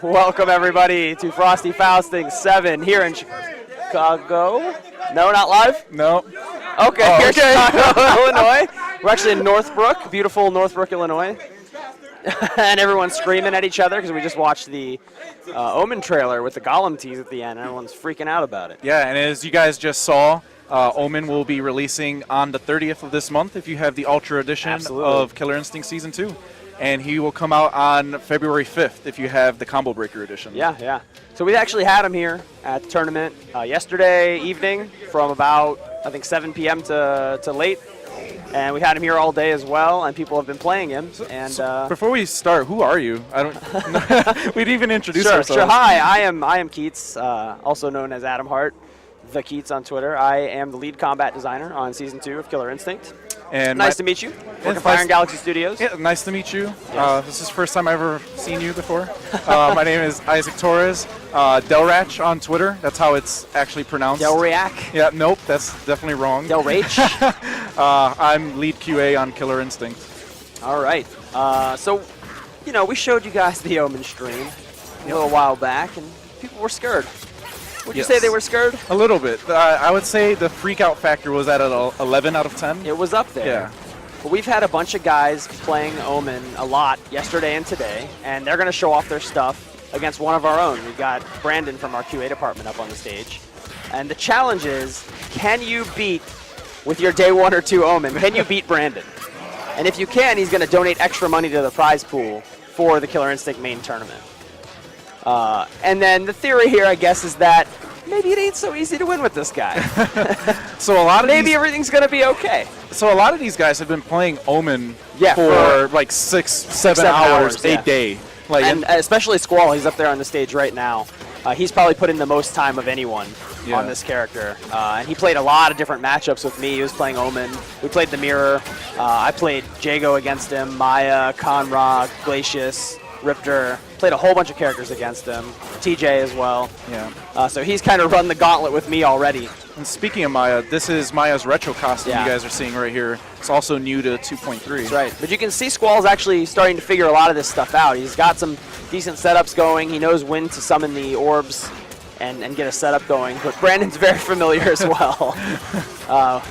Welcome, everybody, to Frosty Fausting 7 here in Chicago. No, not live? No. Okay, here in Chicago, Illinois. We're actually in Northbrook, beautiful Northbrook, Illinois. And everyone's screaming at each other because we just watched the Omen trailer with the Golem tease at the end. Everyone's freaking out about it. Yeah, and as you guys just saw, Omen will be releasing on the 30th of this month if you have the Ultra Edition of Killer Instinct Season 2. And he will come out on February 5th if you have the Combo Breaker Edition. Yeah. So we actually had him here at the tournament yesterday evening from about, I think, 7 p.m. to late. And we had him here all day as well, and people have been playing him. So before we start, who are you? I don't. We'd even introduce ourselves. Sure. Hi, I am Keats, also known as Adam Hart, the Keats on Twitter. I am the lead combat designer on Season 2 of Killer Instinct. And nice to meet you. Working for Iron Galaxy Studios. Yeah, nice to meet you. Yes. This is the first time I've ever seen you before. My name is Isaac Torres. Delrach on Twitter. That's how it's actually pronounced. Delriac? Yeah, nope, that's definitely wrong. Delrach? I'm lead QA on Killer Instinct. All right. So, we showed you guys the Omen stream a little while back, and people were scared. Would you say they were scared? A little bit. I would say the freak out factor was at an 11 out of 10. It was up there. Yeah. But we've had a bunch of guys playing Omen a lot yesterday and today, and they're going to show off their stuff against one of our own. We've got Brandon from our QA department up on the stage. And the challenge is, can you beat, with your day 1 or 2 Omen, can you beat Brandon? And if you can, he's going to donate extra money to the prize pool for the Killer Instinct main tournament. And then the theory here, I guess, is that maybe it ain't so easy to win with this guy. So a lot of maybe everything's going to be okay. So a lot of these guys have been playing Omen for like 6-7 hours a day. Like, and especially Squall, he's up there on the stage right now. He's probably put in the most time of anyone on this character. And he played a lot of different matchups with me. He was playing Omen. We played the Mirror. I played Jago against him, Maya, Conrog, Glacius, Riptor. Played a whole bunch of characters against him. TJ as well. Yeah. So he's kind of run the gauntlet with me already. And speaking of Maya, this is Maya's retro costume you guys are seeing right here. It's also new to 2.3. That's right. But you can see Squall's actually starting to figure a lot of this stuff out. He's got some decent setups going. He knows when to summon the orbs and get a setup going. But Brandon's very familiar as well.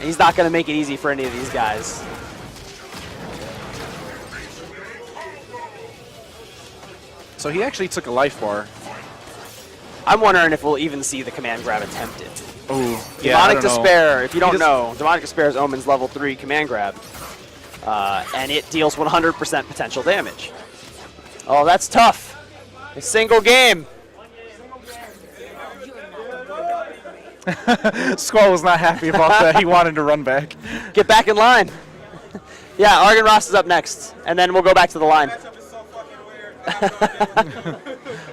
He's not going to make it easy for any of these guys. So he actually took a life bar. I'm wondering if we'll even see the command grab attempted. Oh, yeah. Demonic Despair, if you don't know, Demonic Despair is Omen's level 3 command grab. And it deals 100% potential damage. Oh, that's tough. A single game. Squall was not happy about that. He wanted to run back. Get back in line. Yeah, Argon Ross is up next, and then we'll go back to the line.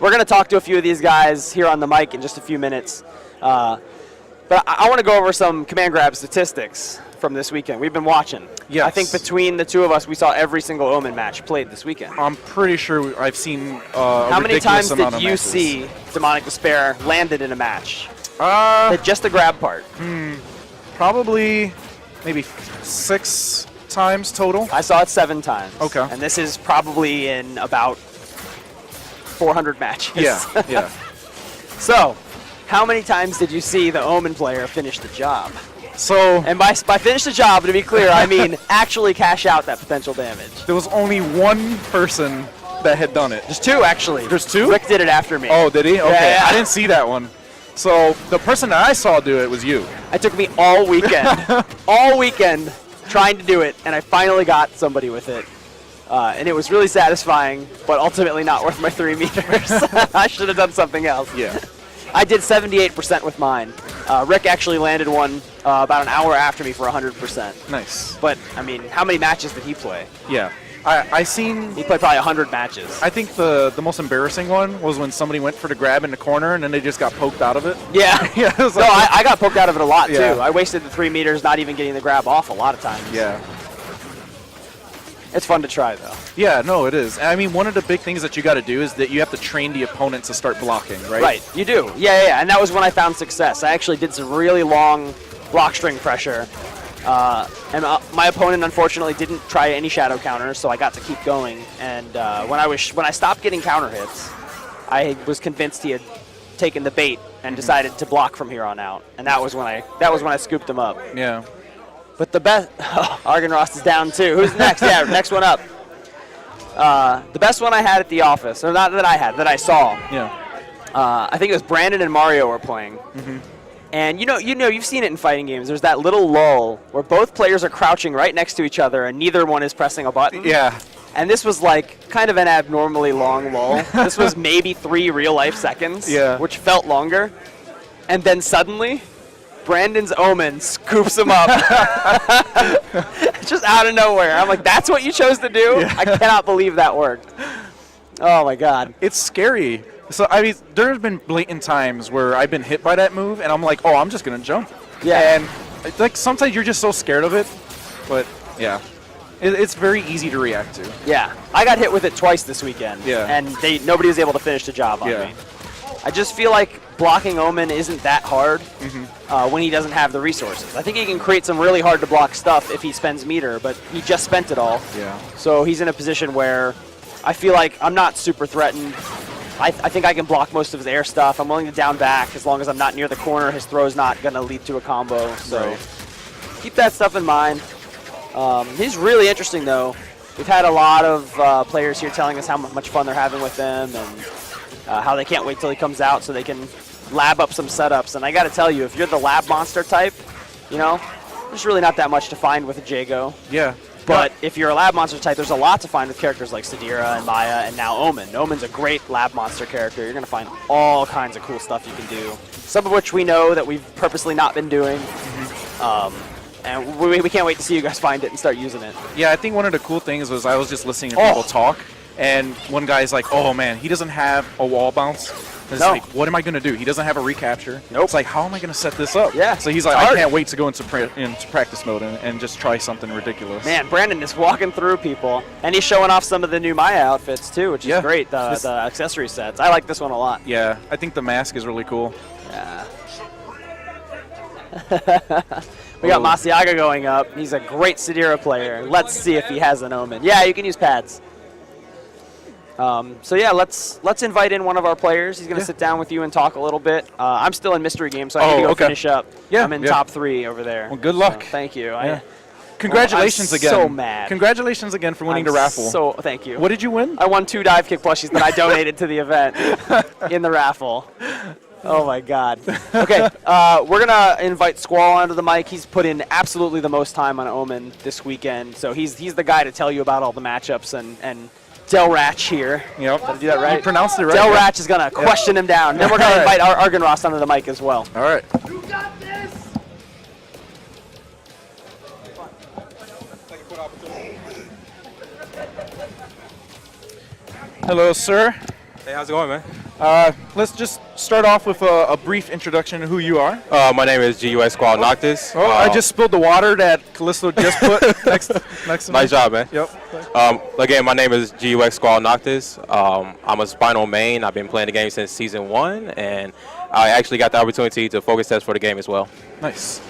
We're going to talk to a few of these guys here on the mic in just a few minutes. But I want to go over some command grab statistics from this weekend. We've been watching. Yes. I think between the two of us, we saw every single Omen match played this weekend. I'm pretty sure I've seen How many times did you see Demonic Despair landed in a match? Just the grab part. Probably maybe 6 times total. I saw it 7 times. Okay. And this is probably in about 400 matches. Yeah. So, how many times did you see the Omen player finish the job? So, and by finish the job, to be clear, I mean actually cash out that potential damage. There was only one person that had done it. There's 2, actually. There's 2? Rick did it after me. Oh, did he? Okay. Yeah. I didn't see that one. So, the person that I saw do it was you. It took me all weekend, trying to do it, and I finally got somebody with it. And it was really satisfying, but ultimately not worth my 3 meters. I should have done something else. Yeah. I did 78% with mine. Rick actually landed one about an hour after me for 100%. Nice. But, I mean, how many matches did he play? Yeah. I seen... He played probably 100 matches. I think the most embarrassing one was when somebody went for the grab in the corner and then they just got poked out of it. Yeah. Yeah. It was like, no, I got poked out of it a lot, Yeah. too. I wasted the 3 meters not even getting the grab off a lot of times. Yeah. It's fun to try, though. Yeah, no, it is. I mean, one of the big things that you got to do is that you have to train the opponent to start blocking, right? Right, you do. Yeah. And that was when I found success. I actually did some really long block string pressure My opponent unfortunately didn't try any shadow counters, so I got to keep going. And when I stopped getting counter hits, I was convinced he had taken the bait and decided to block from here on out. And that was when I scooped him up. Yeah. But the best, Argenrost is down too. Who's next? Yeah, next one up. The best one I had at the office, or not that I had, that I saw. Yeah. I think it was Brandon and Mario were playing. Mm-hmm. And you've seen it in fighting games. There's that little lull where both players are crouching right next to each other and neither one is pressing a button. Yeah. And this was like kind of an abnormally long lull. This was maybe 3 real-life seconds, which felt longer. And then suddenly, Brandon's Omen scoops him up. Just out of nowhere. I'm like, that's what you chose to do? Yeah. I cannot believe that worked. Oh, my God. It's scary. So, I mean, there's been blatant times where I've been hit by that move, and I'm like, oh, I'm just going to jump. Yeah. And, like, sometimes you're just so scared of it. But, yeah. It's very easy to react to. Yeah. I got hit with it twice this weekend. Yeah. And nobody was able to finish the job on me. I just feel like blocking Omen isn't that hard when he doesn't have the resources. I think he can create some really hard to block stuff if he spends meter, but he just spent it all. Yeah. So he's in a position where I feel like I'm not super threatened. I think I can block most of his air stuff. I'm willing to down back as long as I'm not near the corner. His throw's not going to lead to a combo. So keep that stuff in mind. He's really interesting, though. We've had a lot of players here telling us how much fun they're having with him and how they can't wait till he comes out so they can lab up some setups. And I got to tell you, if you're the lab monster type, there's really not that much to find with a Jago. Yeah. But if you're a lab monster type, there's a lot to find with characters like Sadira and Maya and now Omen. Omen's a great lab monster character. You're going to find all kinds of cool stuff you can do, some of which we know that we've purposely not been doing. And we can't wait to see you guys find it and start using it. Yeah, I think one of the cool things was I was just listening to people talk, and one guy's like, oh, man, he doesn't have a wall bounce. It's like, what am I going to do? He doesn't have a recapture. Nope. It's like, how am I going to set this up? Yeah. So he's like, I can't wait to go into practice mode and just try something ridiculous. Man, Brandon is walking through people, and he's showing off some of the new Maya outfits, too, which is great, the accessory sets. I like this one a lot. Yeah, I think the mask is really cool. Yeah. We got Masiaga going up. He's a great Sadira player. Let's see if he has an Omen. Yeah, you can use pads. So yeah, let's invite in one of our players. He's going to sit down with you and talk a little bit. I'm still in mystery game, so I need to go finish up. Yeah, I'm in top 3 over there. Well, good luck. So, thank you. Yeah. Congratulations again. I'm so mad. Congratulations again for winning the raffle. So thank you. What did you win? I won 2 dive kick plushies that I donated to the event in the raffle. Oh my God. Okay, we're gonna invite Squall onto the mic. He's put in absolutely the most time on Omen this weekend, so he's the guy to tell you about all the matchups and Del Ratch here. Yep. Did I do that right? You pronounced it right. Del Ratch is gonna question him down. And then we're gonna invite our Argenrost onto the mic as well. All right. You got this. Hello, sir. Hey, how's it going, man? Let's just start off with a brief introduction of who you are. My name is GUS Squall Noctis. Oh, I just spilled the water that Callisto just put next to me. Nice job, man. Yep. Again, my name is GUX Squall Noctis. I'm a Spinal main. I've been playing the game since Season 1, and I actually got the opportunity to focus test for the game as well. Nice.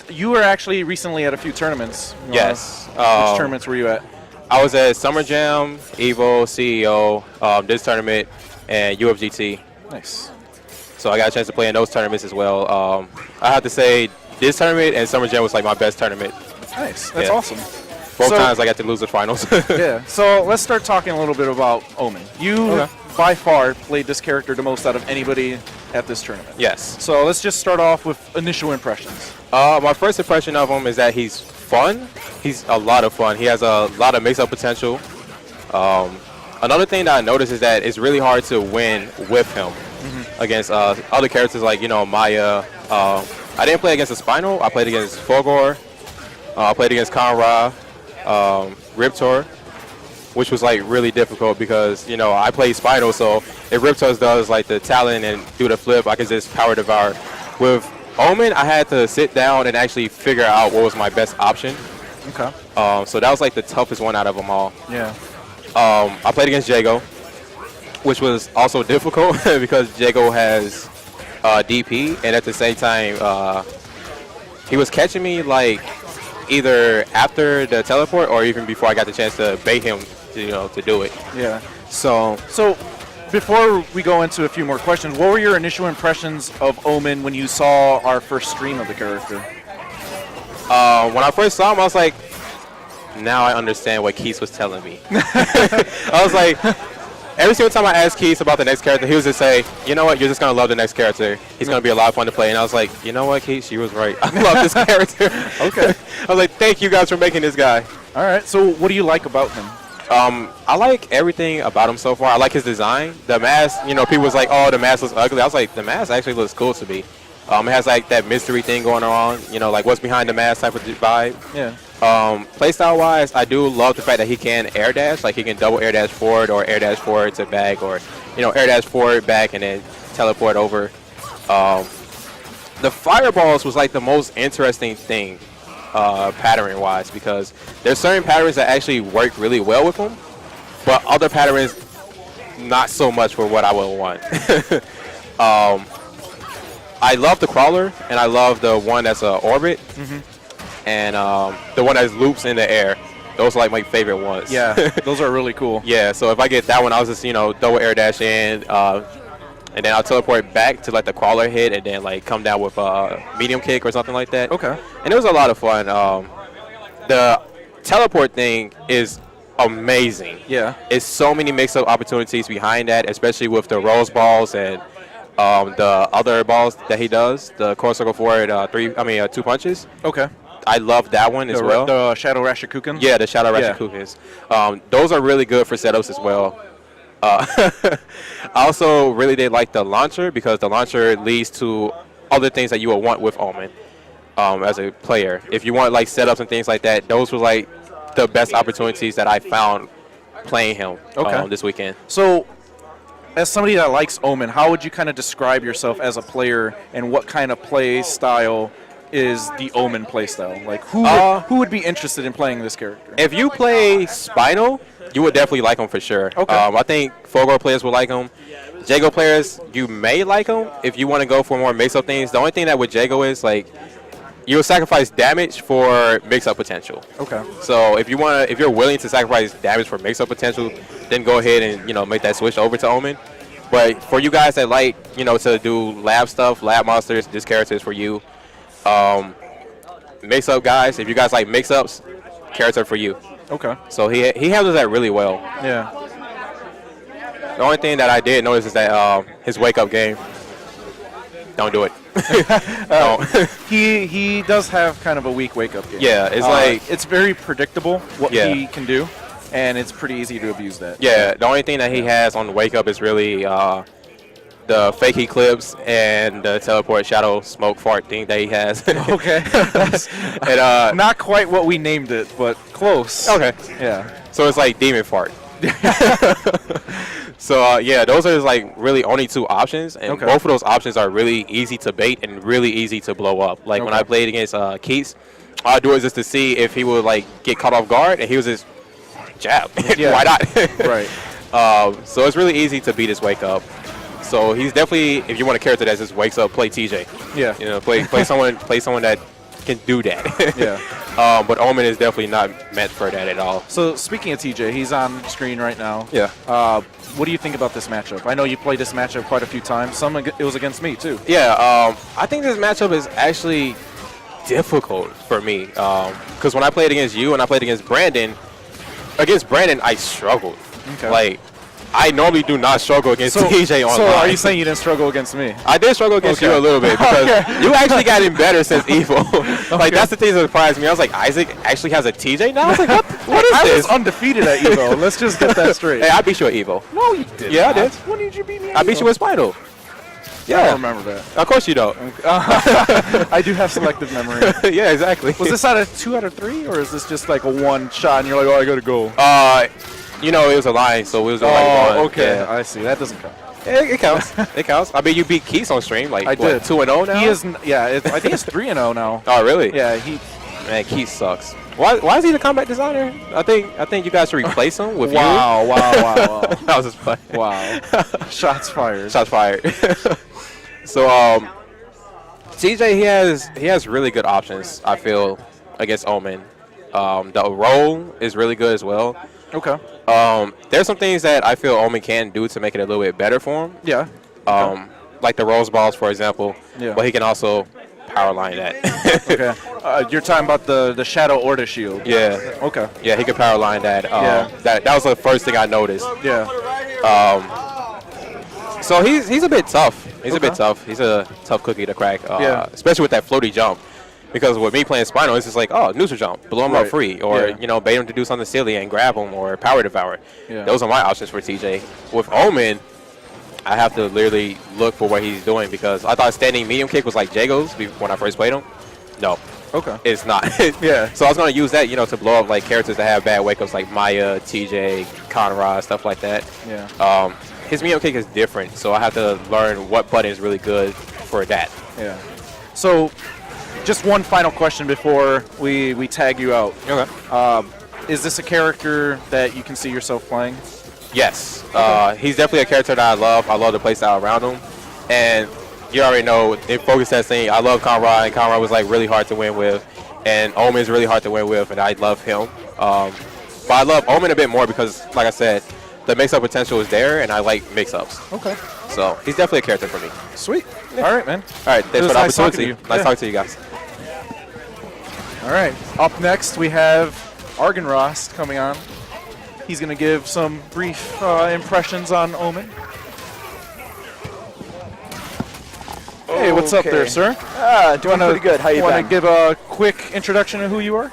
You were actually recently at a few tournaments. Yes. Which tournaments were you at? I was at Summer Jam, Evo, CEO, this tournament, and UFGT. Nice. So I got a chance to play in those tournaments as well. I have to say, this tournament and Summer Jam was like my best tournament. Nice. That's awesome. Both times I got to lose the finals. Yeah. So let's start talking a little bit about Omen. You, by far, played this character the most out of anybody at this tournament. Yes. So let's just start off with initial impressions. My first impression of him is that he's fun. He's a lot of fun. He has a lot of mix-up potential. Another thing that I noticed is that it's really hard to win with him against other characters like, Maya. I didn't play against a Spinal. I played against Fogor. I played against Conra, Riptor, which was like really difficult because, I play Spinal, so if Riptor does like the talent and do the flip, I can just power devour. With Omen, I had to sit down and actually figure out what was my best option. Okay. So that was like the toughest one out of them all. Yeah. I played against Jago, which was also difficult because Jago has DP, and at the same time, he was catching me like either after the teleport or even before I got the chance to bait him, to do it. Yeah. So So, before we go into a few more questions, what were your initial impressions of Omen when you saw our first stream of the character? when I first saw him, I was like, now I understand what Keith was telling me. I was like, every single time I asked Keith about the next character, he was just say, you know what, you're just going to love the next character. He's going to be a lot of fun to play. And I was like, you know what, Keith, she was right. I love this character. Okay. I was like, thank you guys for making this guy. All right. So, what do you like about him? I like everything about him so far. I like his design. The mask, people was like, oh, the mask looks ugly. I was like, the mask actually looks cool to me. It has like that mystery thing going on, like what's behind the mask type of vibe. Yeah. Playstyle wise, I do love the fact that he can air dash, like he can double air dash forward or air dash forward to back, or air dash forward back and then teleport over. The fireballs was like the most interesting thing, pattern wise, because there's certain patterns that actually work really well with him, but other patterns not so much for what I would want. I love the crawler, and I love the one that's a orbit, and the one that loops in the air. Those are like my favorite ones. Yeah, those are really cool. Yeah, so if I get that one, I'll just double air dash in, and then I'll teleport back to let the crawler hit, and then like come down with a medium kick or something like that. Okay. And it was a lot of fun. The teleport thing is amazing. Yeah. It's so many mix-up opportunities behind that, especially with the rose balls and the other balls that he does, the core circle forward, 2 punches. Okay. I love that one as well. The Shadow Rashakuken? Yeah, the Shadow Rashikukens. Those are really good for setups as well. I also really did like the launcher, because the launcher leads to other things that you would want with Omen as a player. If you want like setups and things like that, those were like the best opportunities that I found playing him this weekend. So, as somebody that likes Omen, how would you kind of describe yourself as a player, and what kind of play style is the Omen play style? Like, who would be interested in playing this character? If you play Spinal, you would definitely like him for sure. Okay. I think Fogor players will like him. Jago players, you may like him if you want to go for more mix-up things. The only thing that with Jago is, like, you'll sacrifice damage for mix-up potential. Okay. So if you're willing to sacrifice damage for mix-up potential, then go ahead and make that switch over to Omen. But for you guys that like to do lab stuff, lab monsters, this character is for you. Mix-up guys, if you guys like mix-ups, character for you. Okay. So he handles that really well. Yeah. The only thing that I did notice is that his wake-up game. Don't do it. Don't. He does have kind of a weak wake-up game. Yeah, it's like it's very predictable what he can do, and it's pretty easy to abuse that. Yeah, the only thing that he has on the wake-up is really the fake eclipse and the teleport shadow smoke fart thing that he has. Okay. And, not quite what we named it, but close. Okay. Yeah. So it's like demon fart. So those are like really only two options, and both of those options are really easy to bait and really easy to blow up. Like when I played against Keats, all I do is just to see if he would like get caught off guard, and he was just jab. Why not? Right. So it's really easy to beat his wake up. So he's definitely, if you want a character that just wakes up, play TJ. Yeah. Play someone that can do that. Yeah. But Omen is definitely not meant for that at all. So speaking of TJ, he's on screen right now. Yeah. What do you think about this matchup? I know you played this matchup quite a few times. It was against me too. Yeah. I think this matchup is actually difficult for me, because when I played against you and I played against Brandon, I struggled. Okay. Like, I normally do not struggle against TJ online. So are you saying you didn't struggle against me? I did struggle against you a little bit, because you actually gotten better since Evo. Like, that's the thing that surprised me. I was like, Isaac actually has a TJ now? I was like, what is I this? was undefeated at Evo. Let's just get that straight. Hey, I beat you at Evo. No, you didn't. Yeah, I did. When did you beat me at I beat Evo? you with Spinal. Yeah. I don't remember that. Of course you don't. I do have selective memory. Yeah, exactly. Was this out of 2 out of 3, or is this just like a one shot and you're like, oh, I gotta go? It was a line, so it was like one. Okay. Yeah. I see. That doesn't count. It counts. It counts. I mean, you beat Keith on stream, like, I did. 2-0 now? He is. Yeah, I think it's 3-0 now. Oh, really? Yeah, Man, Keith sucks. Why is he the combat designer? I think you guys should replace him with wow, you. Wow. I was just playing. Wow. Shots fired. Shots fired. So, TJ, he has really good options, I feel, against Omen. The roll is really good as well. Okay. There's some things that I feel Omen can do to make it a little bit better for him. Yeah. Like the Rose Balls, for example. Yeah. But he can also power line that. Okay. You're talking about the Shadow Orta shield. Yeah. Okay. Yeah, he can power line that. Yeah. That was the first thing I noticed. Yeah. So he's a bit tough. He's a Okay. bit tough. He's a tough cookie to crack. Yeah. Especially with that floaty jump. Because with me playing Spinal, it's just like, oh, neutral jump, blow him Right. up free, or Yeah. bait him to do something silly and grab him, or power devour. Yeah. Those are my options for TJ. With Omen, I have to literally look for what he's doing because I thought standing medium kick was like Jago's when I first played him. No, Okay. it's not. Yeah. So I was gonna use that, to blow up like characters that have bad wake ups like Maya, TJ, Conrad, stuff like that. Yeah. His medium kick is different, so I have to learn what button is really good for that. Yeah. So, just one final question before we tag you out. Okay. Is this a character that you can see yourself playing? Yes. He's definitely a character that I love. I love the playstyle around him. And you already know, in Focus Testing, I love Conrad, and Conrad was like really hard to win with. And Omen is really hard to win with, and I love him. But I love Omen a bit more because, like I said, the mix-up potential is there, and I like mix-ups. Okay. So he's definitely a character for me. Sweet. All right, man. All right, It thanks was for the nice talking opportunity. to you. Nice Yeah. talking to you guys. All right. Up next, we have Argenrost coming on. He's going to give some brief impressions on Omen. Hey, what's up there, Okay. sir? Doing pretty good. How you Want to been? give a quick introduction of who you are?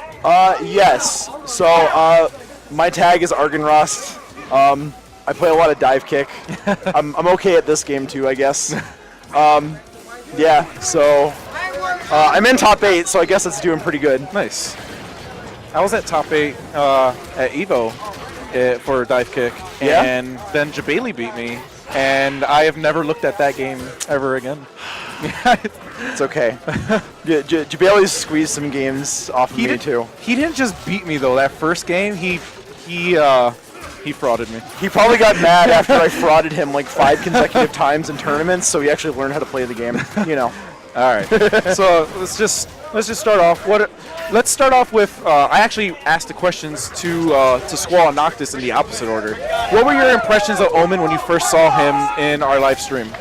Yes. So, my tag is Argenrost. I play a lot of dive kick. I'm okay at this game too, I guess. Yeah. So, I'm in top 8, so I guess it's doing pretty good. Nice. I was at top 8 at Evo for dive kick, Yeah? and then Jabali beat me, and I have never looked at that game ever again. It's okay. Jabali's squeezed some games off of me too. He didn't just beat me though. That first game, he frauded me. He probably got mad after I frauded him like 5 consecutive times in tournaments, so he actually learned how to play the game. All right. So let's just start off. Let's start off with. I actually asked the questions to Squall and Noctis in the opposite order. What were your impressions of Omen when you first saw him in our live stream?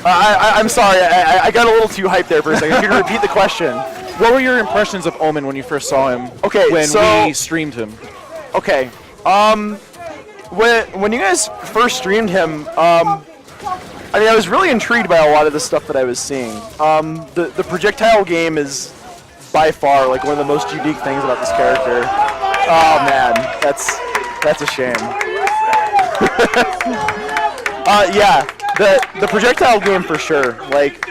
I'm sorry, I got a little too hyped there for a second. Can you repeat the question? What were your impressions of Omen when you first saw him? Okay, when so- we streamed him. Okay. When you guys first streamed him, I was really intrigued by a lot of the stuff that I was seeing. The projectile game is by far like one of the most unique things about this character. Oh man, that's a shame. Yeah, the projectile game for sure. Like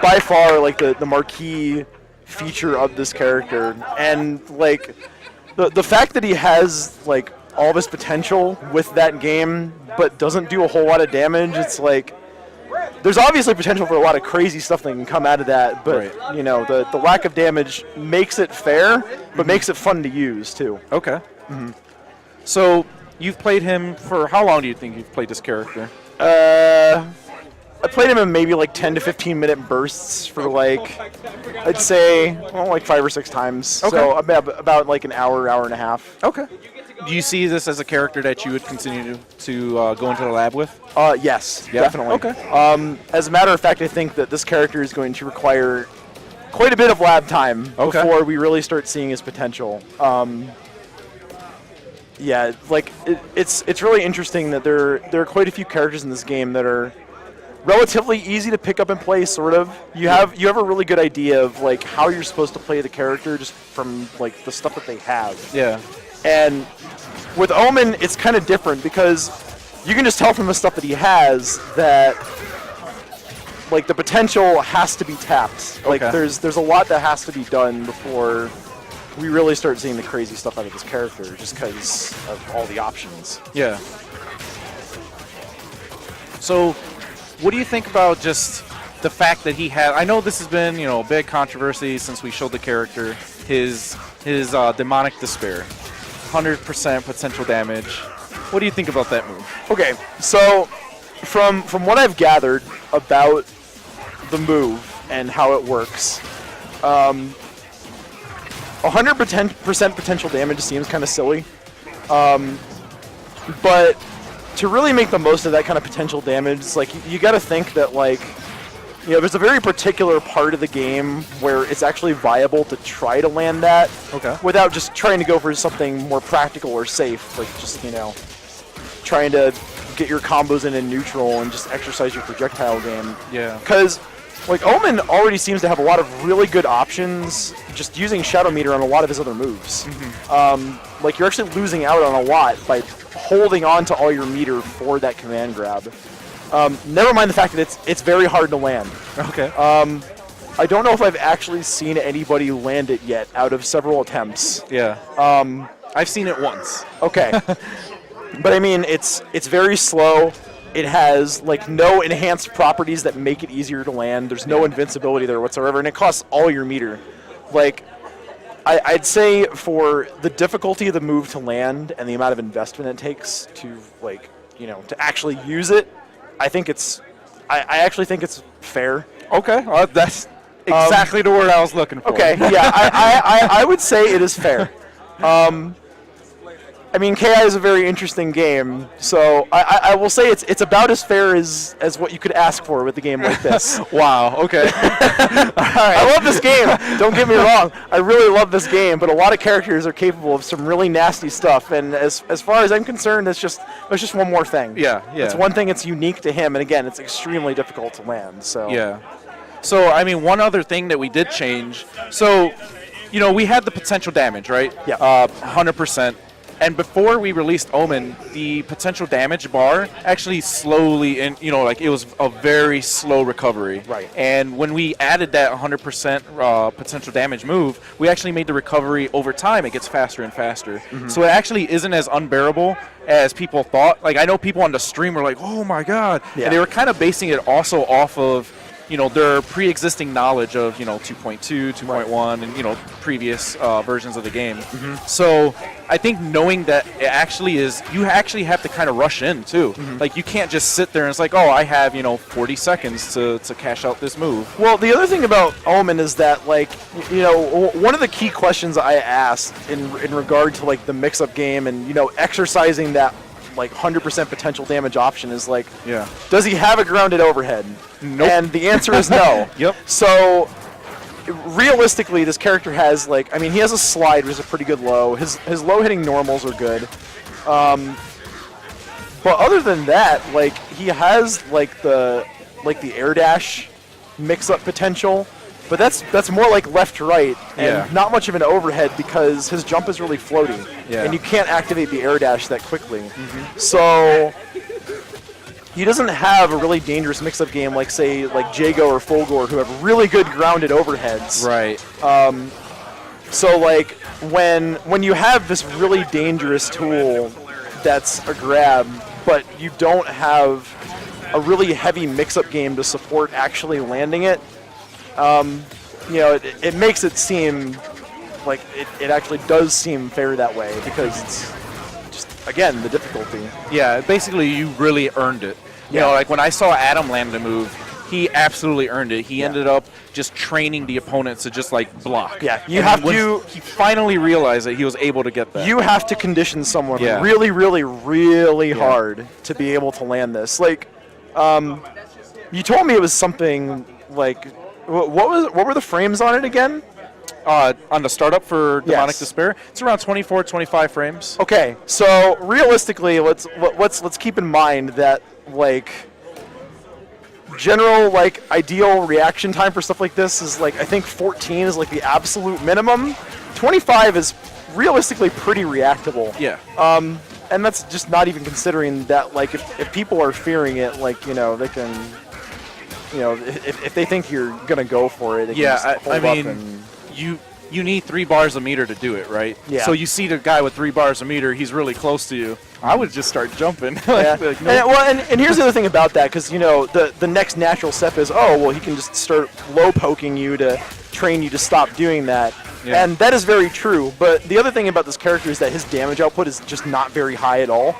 by far, like the marquee feature of this character, and like the fact that he has like all this potential with that game, but doesn't do a whole lot of damage. It's like there's obviously potential for a lot of crazy stuff that can come out of that, but Right. the lack of damage makes it fair, but makes it fun to use too. Okay. So you've played him for how long do you think you've played this character? I played him in maybe like 10 to 15 minute bursts for like, I'd say, like 5 or 6 times. Okay. So about like an hour and a half. Okay. Do you see this as a character that you would continue to go into the lab with? Yes, Yeah? definitely. Okay. As a matter of fact, I think that this character is going to require quite a bit of lab time Okay. before we really start seeing his potential. Yeah, like it's really interesting that there are quite a few characters in this game that are relatively easy to pick up and play. Sort of, you have a really good idea of like how you're supposed to play the character just from like the stuff that they have. Yeah. And with Omen, it's kind of different because you can just tell from the stuff that he has that like the potential has to be tapped. Like Okay. there's a lot that has to be done before we really start seeing the crazy stuff out of this character, just because of all the options. Yeah. So, what do you think about just the fact that he had? I know this has been, a big controversy since we showed the character. His demonic despair, 100% potential damage. What do you think about that move? Okay, so from what I've gathered about the move and how it works, 100% potential damage seems kind of silly, but to really make the most of that kind of potential damage, it's like you got to think that like, you know, there's a very particular part of the game where it's actually viable to try to land that without just trying to go for something more practical or safe, like just, you know, trying to get your combos in neutral and just exercise your projectile game. Yeah. Because like Omen already seems to have a lot of really good options just using Shadow Meter on a lot of his other moves. Like you're actually losing out on a lot by holding on to all your meter for that command grab. Never mind the fact that it's very hard to land. Okay. I don't know if I've actually seen anybody land it yet out of several attempts. Yeah. I've seen it once. Okay. But I mean, it's very slow. It has like no enhanced properties that make it easier to land. There's no invincibility there whatsoever, and it costs all your meter. Like, I'd say for the difficulty of the move to land and the amount of investment it takes to, like, you know, to actually use it, I think it's, I actually think it's fair. Okay. Well, that's exactly the word I was looking for. Okay. Yeah, I would say it is fair. I mean, KI is a very interesting game, so I will say it's about as fair as what you could ask for with a game like this. Wow, okay. I love this game, don't get me wrong. I really love this game, but a lot of characters are capable of some really nasty stuff, and as far as I'm concerned, it's just one more thing. Yeah. It's one thing that's unique to him, and again, it's extremely difficult to land. So Yeah. So, I mean, one other thing that we did change, so, you know, we had the potential damage, right? Yeah. 100%. And before we released Omen, the potential damage bar actually slowly, and you know, like it was a very slow recovery. Right. And when we added that 100% potential damage move, we actually made the recovery over time. It gets faster and faster. So it actually isn't as unbearable as people thought. Like I know people on the stream were like, "Oh my god!" Yeah. And they were kind of basing it also off of, you know, their pre-existing knowledge of, you know, 2.2, 2.1, and, you know, previous versions of the game. So I think knowing that it actually is, you actually have to kind of rush in, too. Like, you can't just sit there and it's like, oh, I have, you know, 40 seconds to cash out this move. Well, the other thing about Omen is that, like, you know, one of the key questions I asked in regard to, like, the mix-up game and, you know, exercising that, like, 100% potential damage option is, like, Yeah. does he have a grounded overhead? Nope. And the answer is no. Yep. So, realistically, this character has, like, I mean, he has a slide, which is a pretty good low. His low-hitting normals are good. But other than that, like, he has, like the air dash mix-up potential. But that's more like left to right, and Yeah. not much of an overhead because his jump is really floaty, Yeah. and you can't activate the air dash that quickly. So he doesn't have a really dangerous mix-up game like, say, like Jago or Fulgor, who have really good grounded overheads. Right. So like when you have this really dangerous tool that's a grab, but you don't have a really heavy mix-up game to support actually landing it, you know, it makes it seem like it actually does seem fair that way because it's just, again, the difficulty. Yeah, basically you really earned it. You Yeah. know, like when I saw Adam land the move, he absolutely earned it. He ended up just training the opponents to just like block. Yeah, you And have when to- He finally realized that he was able to get that. You have to condition someone Yeah. really, really, really hard to be able to land this. Like, you told me it was something like, what were the frames on it again? On the startup for Demonic Yes. Despair, it's around 24, 25 frames. Okay, so realistically, let's keep in mind that, like, general, like, ideal reaction time for stuff like this is, like, I think 14 is like the absolute minimum. 25 is realistically pretty reactable. Yeah. And that's just not even considering that, like, if people are fearing it, like, you know, they can, you know, if they think you're gonna go for it, they can just I hold up mean, and, you need 3 bars a meter to do it, right? Yeah. So you see the guy with 3 bars a meter, he's really close to you. I would just start jumping. yeah. Like, And here's the other thing about that, because, you know, the next natural step is, oh, well, he can just start low poking you to train you to stop doing that. Yeah. And that is very true, but the other thing about this character is that his damage output is just not very high at all.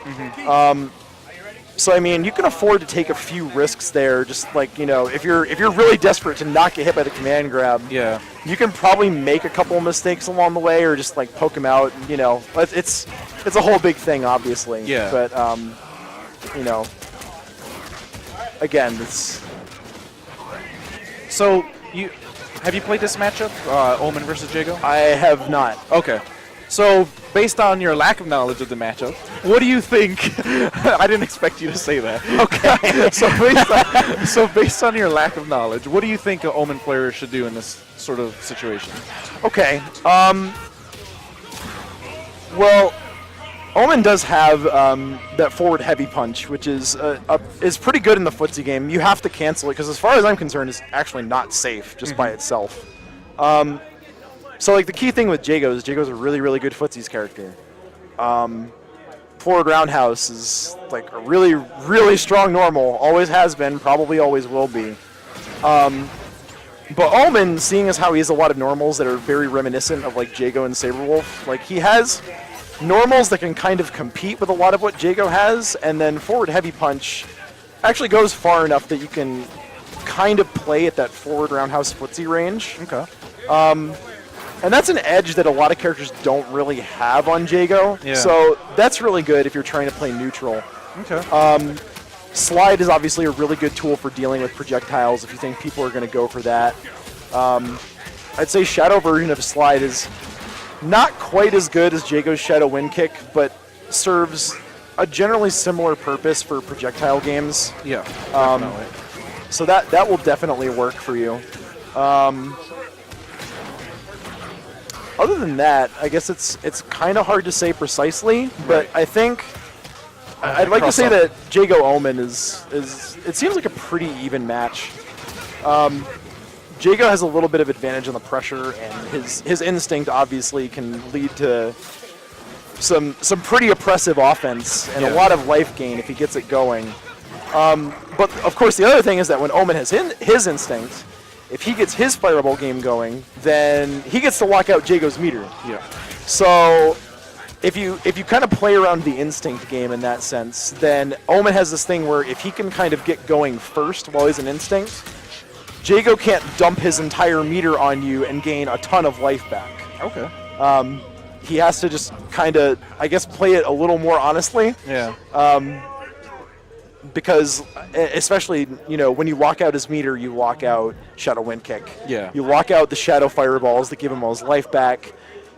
So I mean, you can afford to take a few risks there. Just like if you're really desperate to not get hit by the command grab, Yeah. you can probably make a couple of mistakes along the way, or just like poke him out. But it's a whole big thing, obviously. Yeah. But again, it's. So have you played this matchup, Omen versus Jago? I have not. Okay. So, based on your lack of knowledge of the matchup, what do you think? I didn't expect you to say that. Okay. so, based on your lack of knowledge, what do you think an Omen player should do in this sort of situation? Okay. Well, Omen does have that forward heavy punch, which is pretty good in the footsie game. You have to cancel it because, as far as I'm concerned, it's actually not safe just by itself. So like the key thing with Jago is Jago's a really, really good footsies character. Forward roundhouse is like a really, really strong normal. Always has been, probably always will be. But Omen, seeing as how he has a lot of normals that are very reminiscent of like Jago and Saberwolf, like he has normals that can kind of compete with a lot of what Jago has, and then forward heavy punch actually goes far enough that you can kind of play at that forward roundhouse footsie range. Okay. And that's an edge that a lot of characters don't really have on Jago. Yeah. So that's really good if you're trying to play neutral. Okay. Slide is obviously a really good tool for dealing with projectiles if you think people are going to go for that. I'd say Shadow version of Slide is not quite as good as Jago's Shadow Wind Kick, but serves a generally similar purpose for projectile games. Yeah. Definitely. So that will definitely work for you. Other than that, I guess it's kind of hard to say precisely, but I think I'd like to say that Jago Omen is it seems like a pretty even match. Jago has a little bit of advantage on the pressure, and his instinct obviously can lead to some pretty oppressive offense and a lot of life gain if he gets it going. But of course, the other thing is that when Omen has his instinct, if he gets his fireball game going, then he gets to lock out Jago's meter. Yeah. So if you kind of play around the instinct game in that sense, then Omen has this thing where if he can kind of get going first while he's in instinct, Jago can't dump his entire meter on you and gain a ton of life back. Okay. He has to just kind of, I guess, play it a little more honestly. Yeah. Because especially, when you lock out his meter, you lock out Shadow Wind Kick. Yeah. You lock out the Shadow Fireballs that give him all his life back.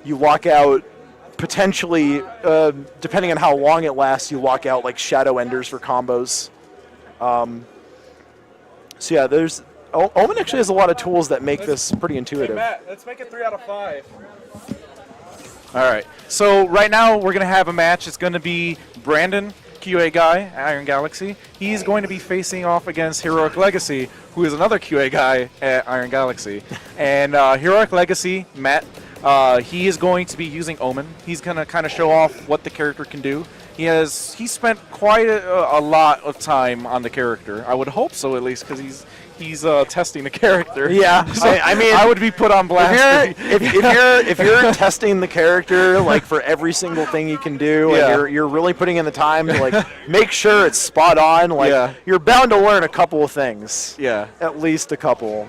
You lock out, potentially, depending on how long it lasts, you lock out like Shadow Enders for combos. So yeah, Omen actually has a lot of tools that make this pretty intuitive. Hey Matt, let's make it 3 out of 5. All right. So right now we're gonna have a match. It's gonna be Brandon, QA guy, Iron Galaxy. He's going to be facing off against Heroic Legacy, who is another QA guy at Iron Galaxy. And Heroic Legacy, Matt, he is going to be using Omen. He's going to kind of show off what the character can do. He spent quite a lot of time on the character. I would hope so, at least, because he's testing the character. Yeah, So I mean, I would be put on blast. if you're testing the character like for every single thing you can do, Yeah. and you're really putting in the time to like make sure it's spot on, like Yeah. you're bound to learn a couple of things. Yeah. At least a couple.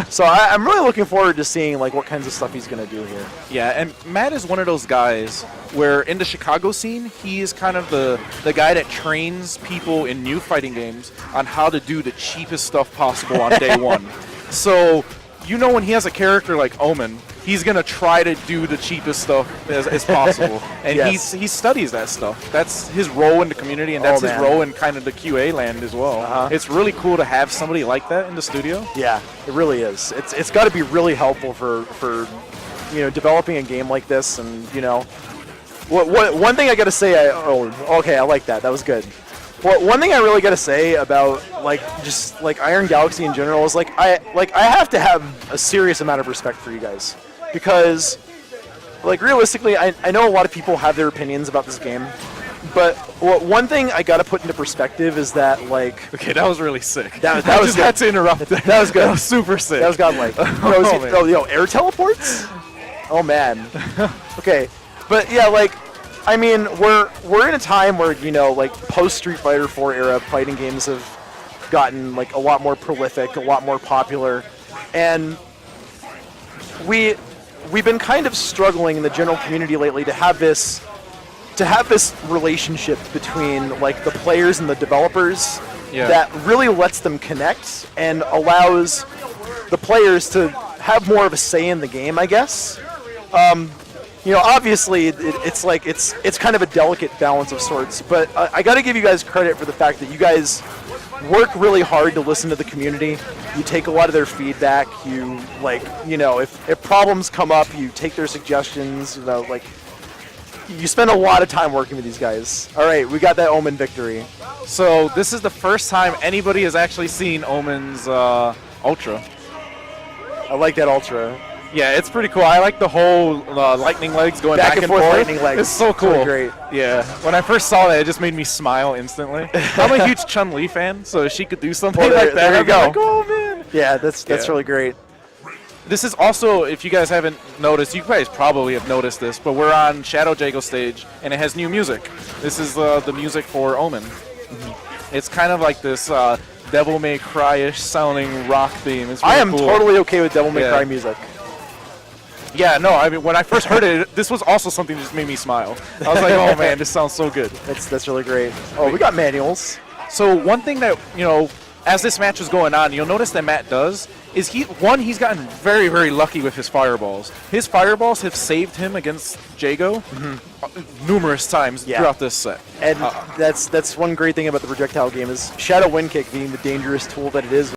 So I'm really looking forward to seeing like what kinds of stuff he's gonna do here. Yeah, and Matt is one of those guys where in the Chicago scene, he is kind of the guy that trains people in new fighting games on how to do the cheapest stuff possible on day one. So, when he has a character like Omen, he's going to try to do the cheapest stuff as possible. And Yes. he studies that stuff. That's his role in the community, and that's his man. role in kind of the QA land as well. Uh-huh. It's really cool to have somebody like that in the studio. Yeah, it really is. It's got to be really helpful for developing a game like this, and one thing I got to say. I like that. That was good. Well, one thing I really got to say about just Iron Galaxy in general is I have to have a serious amount of respect for you guys, because realistically I know a lot of people have their opinions about this game, but one thing I got to put into perspective is that Okay, that was really sick. That I was just good. had to interrupt. That was good. That was super sick. That was godlike. Man. Air teleports? Oh man. Okay, but yeah, I mean, we're in a time where, you know, like post Street Fighter 4 era, fighting games have gotten like a lot more prolific, a lot more popular, and we've been kind of struggling in the general community lately to have this relationship between like the players and the developers that really lets them connect and allows the players to have more of a say in the game, I guess. You know, obviously, it's like it's kind of a delicate balance of sorts. But I got to give you guys credit for the fact that you guys work really hard to listen to the community. You take a lot of their feedback. You you know, if problems come up, you take their suggestions. You know, like you spend a lot of time working with these guys. All right, we got that Omen victory. So this is the first time anybody has actually seen Omen's Ultra. I like that Ultra. Yeah, it's pretty cool. I like the whole lightning legs going back and forth. Lightning legs. It's so cool. Really great. Yeah, when I first saw that, it just made me smile instantly. I'm a huge Chun-Li fan, so if she could do something like that, there you I'd be go. like, oh man. Yeah, that's really great. This is also, if you guys haven't noticed, you guys probably have noticed this, but we're on Shadow Jago stage, and it has new music. This is the music for Omen. It's kind of like this Devil May Cry-ish sounding rock theme. It's really I am cool. totally okay with Devil May Cry music. Yeah, no, I mean, when I first heard it, this was also something that just made me smile. I was like, oh man, this sounds so good. That's really great. Oh, we got manuals. So one thing that, you know, as this match is going on, you'll notice that Matt does is he's gotten very, very lucky with his fireballs. His fireballs have saved him against Jago numerous times throughout this set. And that's one great thing about the projectile game is Shadow Wind Kick being the dangerous tool that it is.